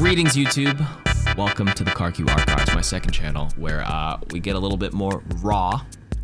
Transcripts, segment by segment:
Greetings, YouTube. Welcome to the KarQ Archives, my second channel, where we get a little bit more raw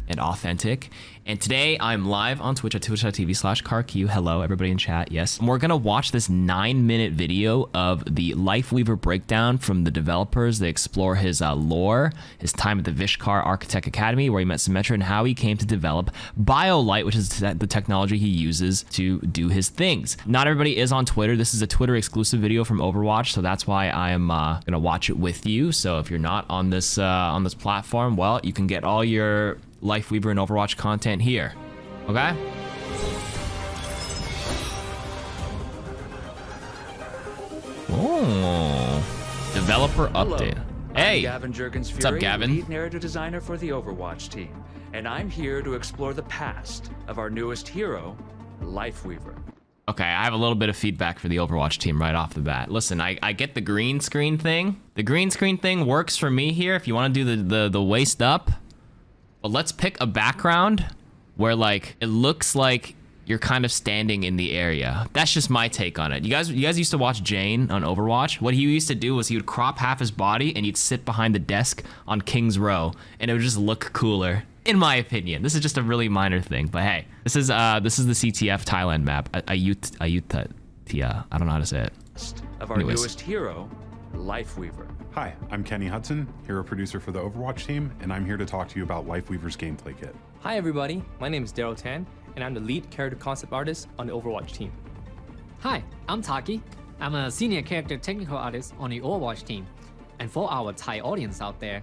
and authentic. And today I'm live on Twitch at twitch.tv/KarQ. Hello, everybody in chat. Yes. And we're gonna watch this 9-minute video of the LIFEWEAVER breakdown from the developers. They explore his lore, his time at the Vishkar Architect Academy, where he met Symmetra, and how he came to develop BioLite, which is the technology he uses to do his things. Not everybody is on Twitter. This is a Twitter exclusive video from Overwatch, so that's why I am gonna watch it with you. So if you're not on this platform, well, you can get all your LIFEWEAVER and Overwatch content here, okay? Oh, developer update. Hey, I'm Gavin what's up, Gavin? Lead narrative designer for the Overwatch team, and I'm here to explore the past of our newest hero, LIFEWEAVER. Okay, I have a little bit of feedback for the Overwatch team right off the bat. Listen, I get the green screen thing. The green screen thing works for me here if you want to do the waist up. But let's pick a background where like it looks like you're kind of standing in the area. That's just my take on it. You guys used to watch Jane on Overwatch. What he used to do was he would crop half his body and you'd sit behind the desk on King's Row and it would just look cooler, in my opinion. This is just a really minor thing, but hey, this is the CTF Thailand map. Ayutthaya. I don't know how to say it. Of our newest hero, LIFEWEAVER. Hi, I'm Kenny Hudson, hero producer for the Overwatch team, and I'm here to talk to you about LIFEWEAVER's gameplay kit. Hi everybody, my name is Daryl Tan, and I'm the lead character concept artist on the Overwatch team. Hi, I'm Taki. I'm a senior character technical artist on the Overwatch team. And for our Thai audience out there,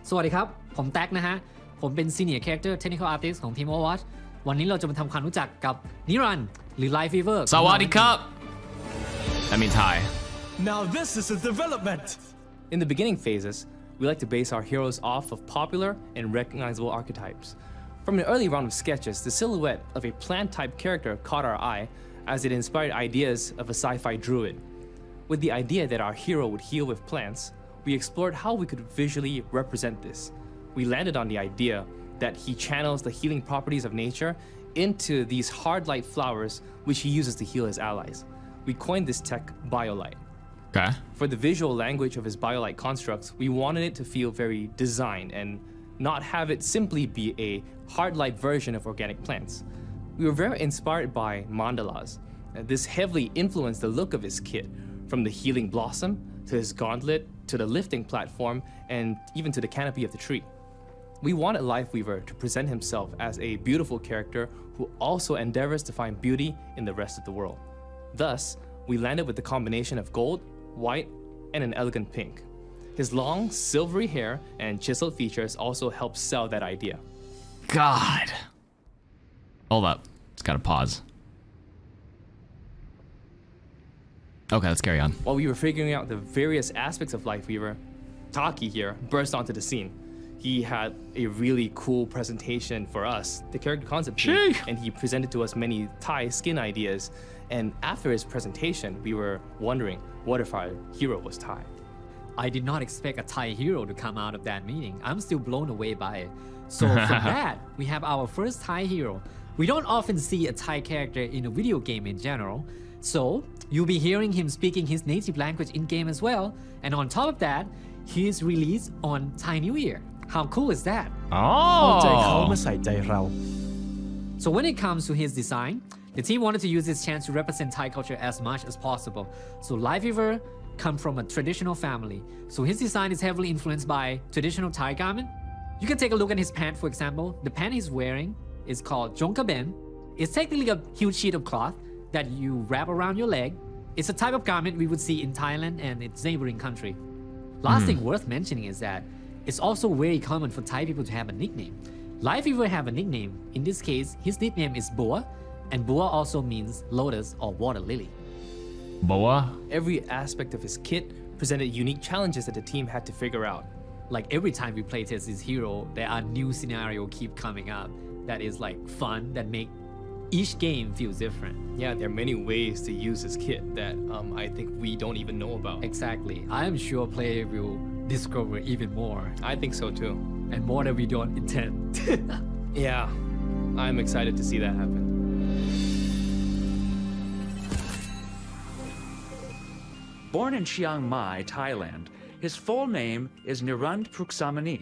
สวัสดีครับ ผมแท็กนะฮะ ผมเป็น senior character technical artist ของทีม Overwatch วันนี้เราจะมาทำความรู้จักกับนิรันดร์หรือ LIFEWEAVER สวัสดีครับ That means hi. Now this is a development. In the beginning phases, we like to base our heroes off of popular and recognizable archetypes. From an early round of sketches, the silhouette of a plant-type character caught our eye as it inspired ideas of a sci-fi druid. With the idea that our hero would heal with plants, we explored how we could visually represent this. We landed on the idea that he channels the healing properties of nature into these hard light flowers, which he uses to heal his allies. We coined this tech BioLite. Okay. For the visual language of his BioLite constructs, we wanted it to feel very designed and not have it simply be a hard light version of organic plants. We were very inspired by mandalas. This heavily influenced the look of his kit, from the healing blossom to his gauntlet to the lifting platform and even to the canopy of the tree. We wanted LIFEWEAVER to present himself as a beautiful character who also endeavors to find beauty in the rest of the world. Thus, we landed with the combination of gold, white, and an elegant pink. His long, silvery hair and chiseled features also help sell that idea. God. Hold up. Just gotta pause. Okay, let's carry on. While we were figuring out the various aspects of LIFEWEAVER, Taki here burst onto the scene. He had a really cool presentation for us, the character concept team, and he presented to us many Thai skin ideas. And after his presentation, we were wondering, what if our hero was Thai? I did not expect a Thai hero to come out of that meeting. I'm still blown away by it. So from that, we have our first Thai hero. We don't often see a Thai character in a video game in general. So you'll be hearing him speaking his native language in-game as well. And on top of that, he is released on Thai New Year. How cool is that? ใจเขามาใส่ใจเรา So when it comes to his design, the team wanted to use this chance to represent Thai culture as much as possible. So LIFEWEAVER comes from a traditional family. So his design is heavily influenced by traditional Thai garment. You can take a look at his pant, for example. The pant he's wearing is called Jongkaben. It's technically a huge sheet of cloth that you wrap around your leg. It's a type of garment we would see in Thailand and its neighboring country. Last thing worth mentioning is that it's also very common for Thai people to have a nickname. LIFEWEAVER have a nickname. In this case, his nickname is Boa, and Boa also means lotus or water lily. Boa? Every aspect of his kit presented unique challenges that the team had to figure out. Like every time we play test this hero, there are new scenarios keep coming up that is like fun, that make each game feels different. Yeah, there are many ways to use his kit that I think we don't even know about. Exactly. I am sure player will discover even more. I think so too. And more that we don't intend. Yeah, I'm excited to see that happen. Born in Chiang Mai, Thailand, his full name is Nirand Pruksamani.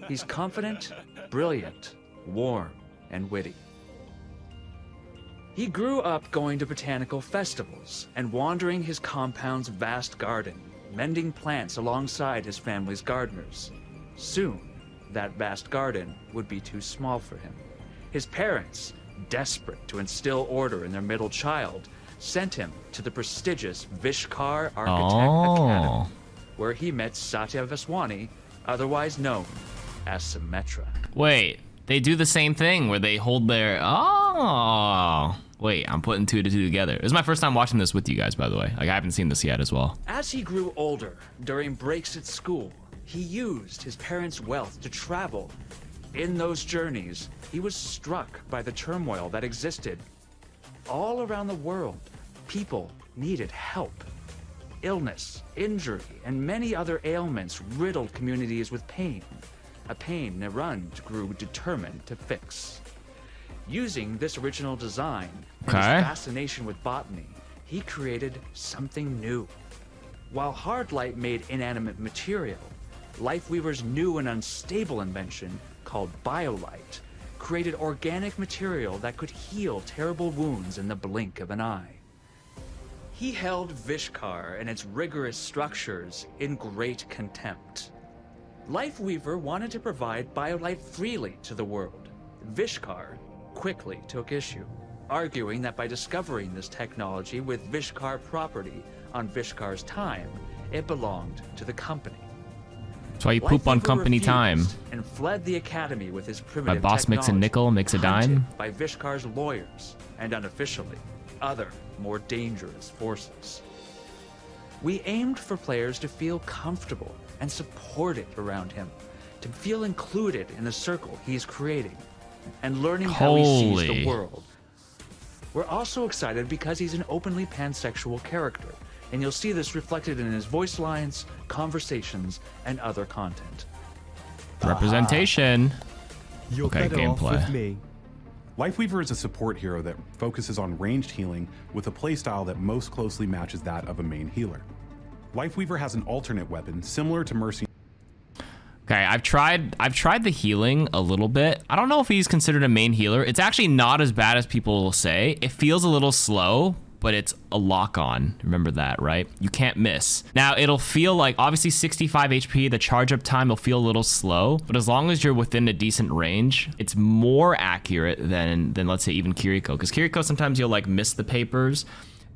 He's confident, brilliant, warm, and witty. He grew up going to botanical festivals and wandering his compound's vast garden, mending plants alongside his family's gardeners. Soon, that vast garden would be too small for him. His parents, desperate to instill order in their middle child, sent him to the prestigious Vishkar Architect Academy, where he met Satya Vaswani, otherwise known as Symmetra. Wait, they do the same thing where they hold their... Oh. Wait, I'm putting two to two together. This is my first time watching this with you guys, by the way. Like, I haven't seen this yet as well. As he grew older, during breaks at school, he used his parents' wealth to travel. In those journeys, he was struck by the turmoil that existed all around the world. People needed help. Illness, injury, and many other ailments riddled communities with pain. A pain Nirand grew determined to fix. Using this original design and his fascination with botany, he created something new. While hard light made inanimate material, LifeWeaver's new and unstable invention, called BioLight, created organic material that could heal terrible wounds in the blink of an eye. He held Vishkar and its rigorous structures in great contempt. LifeWeaver wanted to provide BioLight freely to the world. Vishkar quickly took issue, arguing that by discovering this technology with Vishkar property on Vishkar's time, it belonged to the company. That's why you poop on company time. And fled the academy with his primitive My boss makes a nickel, makes a dime. By Vishkar's lawyers, and unofficially, other, more dangerous forces. We aimed for players to feel comfortable and supported around him, to feel included in the circle he's creating, and learning how he sees the world. We're also excited because he's an openly pansexual character, and you'll see this reflected in his voice lines, conversations, and other content. Representation. You're Okay, better off gameplay. with me. LifeWeaver is a support hero that focuses on ranged healing with a playstyle that most closely matches that of a main healer. LifeWeaver has an alternate weapon similar to Mercy. Okay, I've tried the healing a little bit. I don't know if he's considered a main healer. It's actually not as bad as people will say. It feels a little slow, but it's a lock-on. Remember that, right? You can't miss. Now, it'll feel like, obviously 65 HP, the charge up time will feel a little slow, but as long as you're within a decent range, it's more accurate than let's say even Kiriko. Because Kiriko, sometimes you'll like miss the papers.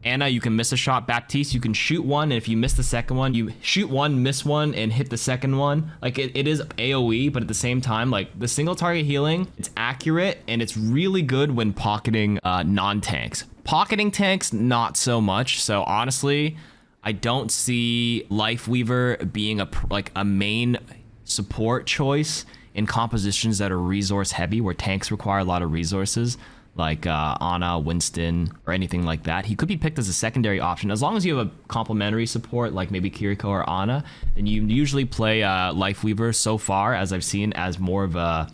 Anna, you can miss a shot. Baptiste, you can shoot one, and if you miss the second one, you shoot one, miss one, and hit the second one. Like, it is AoE, but at the same time, like, the single target healing, it's accurate, and it's really good when pocketing non-tanks. Pocketing tanks, not so much. So honestly, I don't see LifeWeaver being a main support choice in compositions that are resource heavy, where tanks require a lot of resources, like Ana, Winston, or anything like that. He could be picked as a secondary option. As long as you have a complementary support, like maybe Kiriko or Ana, then you usually play LifeWeaver so far, as I've seen, as more of a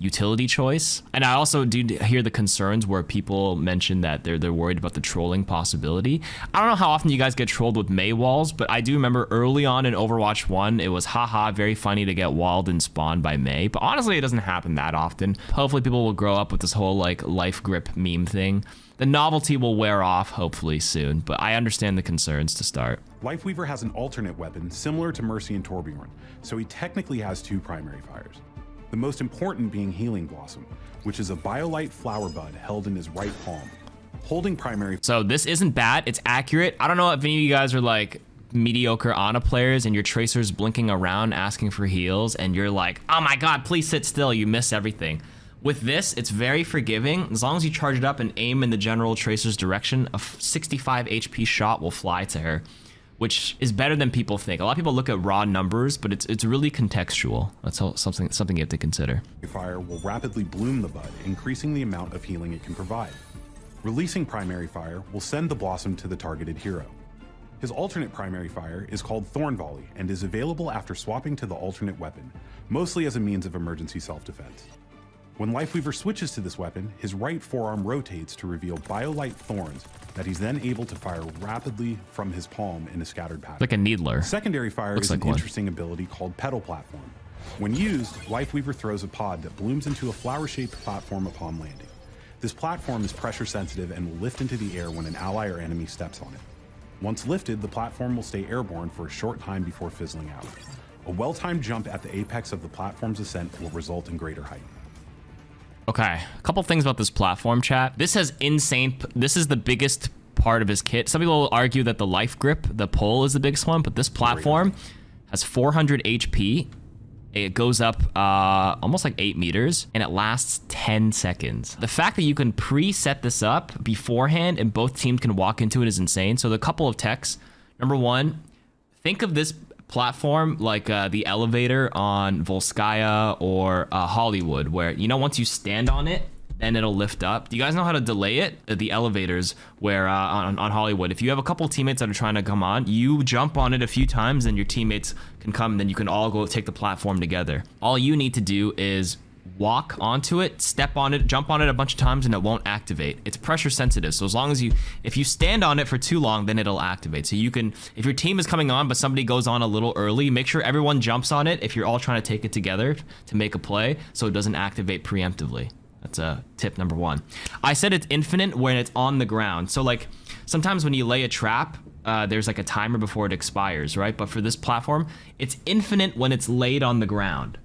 utility choice. And I also do hear the concerns where people mention that they're worried about the trolling possibility. I don't know how often you guys get trolled with Mei walls, but I do remember early on in Overwatch 1, it was haha, very funny to get walled and spawned by Mei. But honestly, it doesn't happen that often. Hopefully people will grow up with this whole like life grip meme thing. The novelty will wear off hopefully soon, but I understand the concerns to start. LifeWeaver has an alternate weapon similar to Mercy and Torbjorn, so he technically has two primary fires. The most important being Healing Blossom, which is a BioLight flower bud held in his right palm. Holding primary... So this isn't bad, it's accurate. I don't know if any of you guys are like mediocre Ana players and your tracer's blinking around asking for heals and you're like, oh my god, please sit still, you miss everything. With this, it's very forgiving. As long as you charge it up and aim in the general tracer's direction, a 65 HP shot will fly to her, which is better than people think. A lot of people look at raw numbers, but it's really contextual. That's something you have to consider. Fire will rapidly bloom the bud, increasing the amount of healing it can provide. Releasing primary fire will send the blossom to the targeted hero. His alternate primary fire is called Thorn Volley and is available after swapping to the alternate weapon, mostly as a means of emergency self-defense. When Lifeweaver switches to this weapon, his right forearm rotates to reveal BioLite thorns that he's then able to fire rapidly from his palm in a scattered pattern. Like a needler. Secondary fire Looks is like an one. interesting ability called Petal platform. When used, Lifeweaver throws a pod that blooms into a flower-shaped platform upon landing. This platform is pressure sensitive and will lift into the air when an ally or enemy steps on it. Once lifted, the platform will stay airborne for a short time before fizzling out. A well-timed jump at the apex of the platform's ascent will result in greater height. Okay, a couple things about this platform, chat. This has insane, this is the biggest part of his kit. Some people will argue that the life grip, the pole, is the biggest one, but this platform has 400 HP. It goes up almost like 8 meters, and it lasts 10 seconds. The fact that you can preset this up beforehand and both teams can walk into it is insane. So the couple of techs, number one, think of this platform like the elevator on Volskaya or Hollywood, where, you know, once you stand on it, then it'll lift up. Do you guys know how to delay it? The elevators where on Hollywood, if you have a couple teammates that are trying to come on, you jump on it a few times and your teammates can come, and then you can all go take the platform together. All you need to do is walk onto it, step on it, jump on it a bunch of times, and it won't activate. It's pressure sensitive, so as long as if you stand on it for too long, then it'll activate. So you can, if your team is coming on but somebody goes on a little early, make sure everyone jumps on it if you're all trying to take it together to make a play, so it doesn't activate preemptively. That's a tip number one. I said it's infinite when it's on the ground. So like sometimes when you lay a trap, there's like a timer before it expires, right? But for this platform, it's infinite when it's laid on the ground.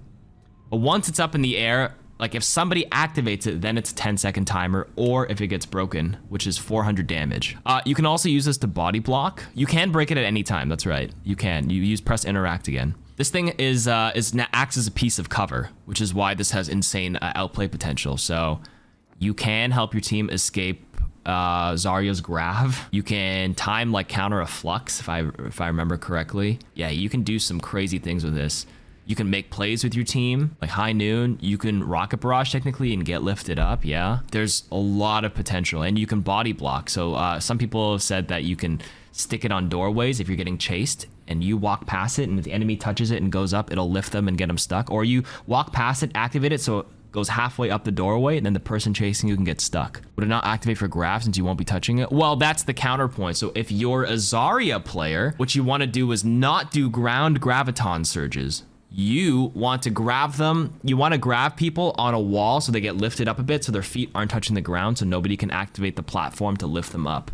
But once it's up in the air, like if somebody activates it, then it's a 10-second timer, or if it gets broken, which is 400 damage. You can also use this to body block. You can break it at any time, that's right. You can. You use press interact again. This thing acts as a piece of cover, which is why this has insane outplay potential. So you can help your team escape Zarya's grav. You can time like counter a flux, if I remember correctly. Yeah, you can do some crazy things with this. You can make plays with your team, like high noon. You can rocket barrage technically and get lifted up. Yeah, there's a lot of potential, and you can body block. So some people have said that you can stick it on doorways if you're getting chased and you walk past it, and if the enemy touches it and goes up, it'll lift them and get them stuck. Or you walk past it, activate it so it goes halfway up the doorway, and then the person chasing you can get stuck. Would it not activate for grav since you won't be touching it? Well, that's the counterpoint. So if you're a Zarya player, what you want to do is not do ground graviton surges. You want to grab them. You want to grab people on a wall so they get lifted up a bit so their feet aren't touching the ground, so nobody can activate the platform to lift them up.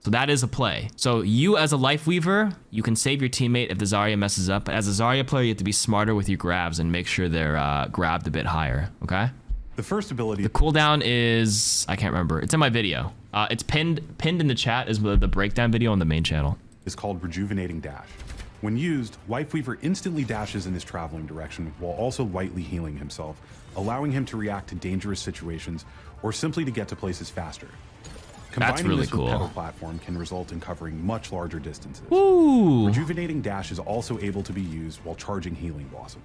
So that is a play. So you as a Lifeweaver, you can save your teammate if the Zarya messes up, but as a Zarya player, you have to be smarter with your grabs and make sure they're grabbed a bit higher, okay? The first ability... The cooldown is... I can't remember. It's in my video. It's pinned in the chat is the breakdown video on the main channel. ...is called Rejuvenating Dash. When used, Lifeweaver instantly dashes in his traveling direction while also lightly healing himself, allowing him to react to dangerous situations or simply to get to places faster. That's really cool. With Petal platform can result in covering much larger distances. Ooh. Rejuvenating Dash is also able to be used while charging Healing Blossom.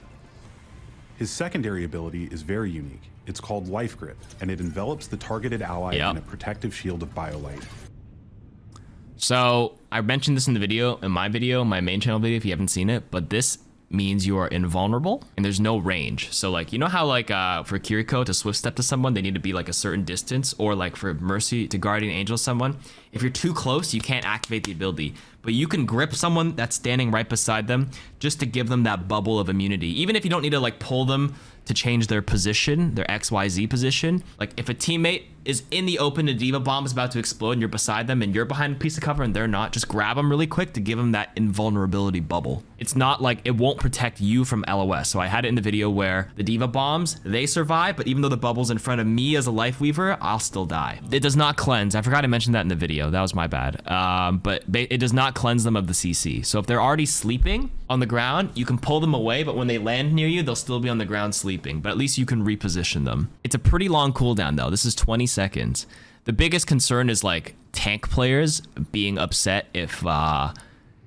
His secondary ability is very unique. It's called Life Grip, and it envelops the targeted ally in a protective shield of BioLite. So I mentioned this in the video, in my main channel video, if you haven't seen it, but this means you are invulnerable and there's no range. So like, you know how like for Kiriko to swift step to someone, they need to be like a certain distance, or like for Mercy to Guardian Angel someone, if you're too close, you can't activate the ability, but you can grip someone that's standing right beside them just to give them that bubble of immunity. Even if you don't need to like pull them to change their position, their XYZ position. Like if a teammate is in the open, a D.Va bomb is about to explode and you're beside them and you're behind a piece of cover and they're not, just grab them really quick to give them that invulnerability bubble. It's not like it won't protect you from LOS. So I had it in the video where the D.Va bombs, they survive, but even though the bubble's in front of me as a Lifeweaver, I'll still die. It does not cleanse. I forgot to mention that in the video. That was my bad. But it does not cleanse them of the CC. So if they're already sleeping on the ground, you can pull them away, but when they land near you, they'll still be on the ground sleeping, but at least you can reposition them. It's a pretty long cooldown though. This is 20 seconds. The biggest concern is like tank players being upset if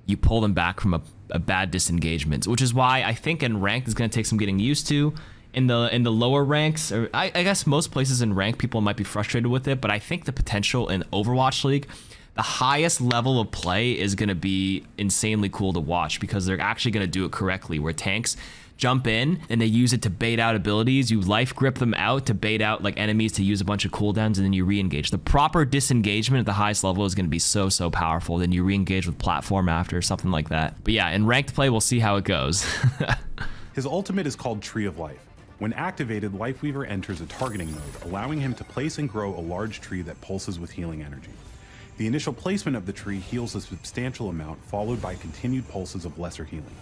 you pull them back from a bad disengagement, which is why I think in ranked is going to take some getting used to. In the lower ranks, or I guess most places in rank, people might be frustrated with it, but I think the potential in Overwatch League, the highest level of play is going to be insanely cool to watch because they're actually going to do it correctly, where tanks jump in and they use it to bait out abilities. You life grip them out to bait out like enemies to use a bunch of cooldowns, and then you re-engage. The proper disengagement at the highest level is going to be so powerful. Then you re-engage with platform after, something like that. But yeah, in ranked play, we'll see how it goes. His ultimate is called Tree of Life. When activated, LifeWeaver enters a targeting mode, allowing him to place and grow a large tree that pulses with healing energy. The initial placement of the tree heals a substantial amount, followed by continued pulses of lesser healing.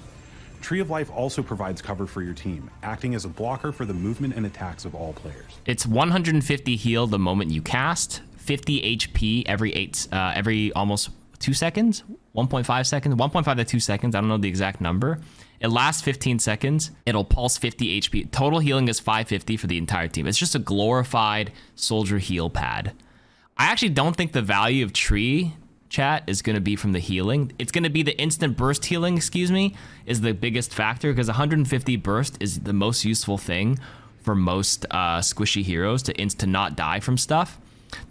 Tree of Life also provides cover for your team, acting as a blocker for the movement and attacks of all players. It's 150 heal the moment you cast, 50 HP every almost 2 seconds, 1.5 seconds, 1.5 to 2 seconds. I don't know the exact number. It lasts 15 seconds. It'll pulse 50 HP. Total healing is 550 for the entire team. It's just a glorified soldier heal pad. I actually don't think the value of Tree, chat, is going to be from the healing. It's going to be the instant burst healing, is the biggest factor, because 150 burst is the most useful thing for most squishy heroes to not die from stuff.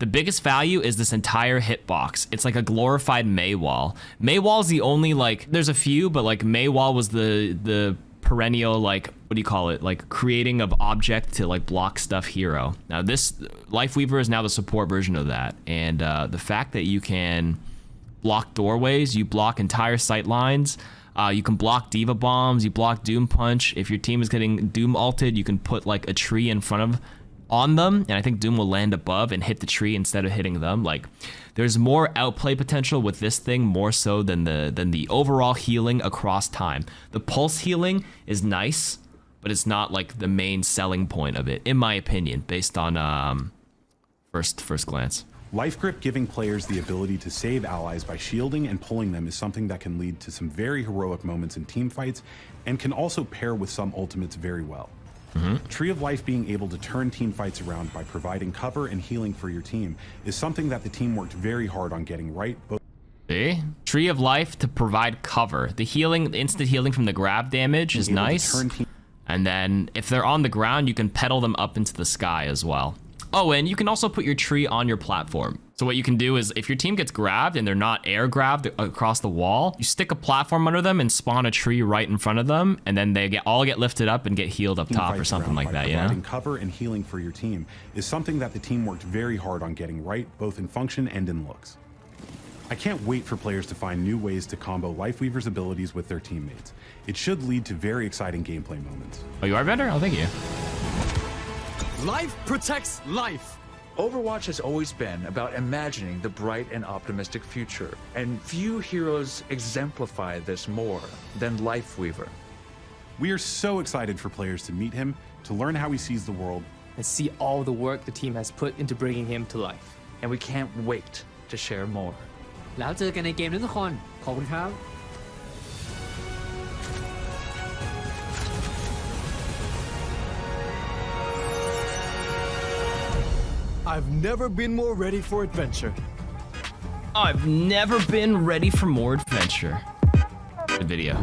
The biggest value is this entire hitbox. It's like a glorified Maywall. Maywall's the only, like, there's a few, but like Maywall was the perennial, like, what do you call it? Like creating of object to like block stuff hero. Now this LifeWeaver is now the support version of that. And the fact that you can block doorways, you block entire sight lines, you can block Diva Bombs, you block Doom Punch. If your team is getting Doom ulted, you can put like a tree in front of on them, and I think Doom will land above and hit the tree instead of hitting them. Like, there's more outplay potential with this thing, more so than the overall healing across time. The pulse healing is nice, but it's not like the main selling point of it, in my opinion, based on first glance. Life Grip giving players the ability to save allies by shielding and pulling them is something that can lead to some very heroic moments in team fights, and can also pair with some ultimates very well. Tree of Life being able to turn team fights around by providing cover and healing for your team is something that the team worked very hard on getting right. See? Tree of Life to provide cover. The healing, the instant healing from the grab damage is nice. And then if they're on the ground, you can petal them up into the sky as well. Oh, and you can also put your tree on your platform. So what you can do is, if your team gets grabbed and they're not air grabbed across the wall, you stick a platform under them and spawn a tree right in front of them, and then they all get lifted up and get healed up top or something like that, yeah? Providing cover and healing for your team is something that the team worked very hard on getting right, both in function and in looks. I can't wait for players to find new ways to combo LifeWeaver's abilities with their teammates. It should lead to very exciting gameplay moments. Oh, you are better? Oh, thank you. Life protects life. Overwatch has always been about imagining the bright and optimistic future, and few heroes exemplify this more than LifeWeaver. We are so excited for players to meet him, to learn how he sees the world, And see all the work the team has put into bringing him to life. And we can't wait to share more. แล้วเจอกันในเกมนะทุกคนขอบคุณครับ I've never been more ready for adventure. I've never been ready for more adventure. Good video.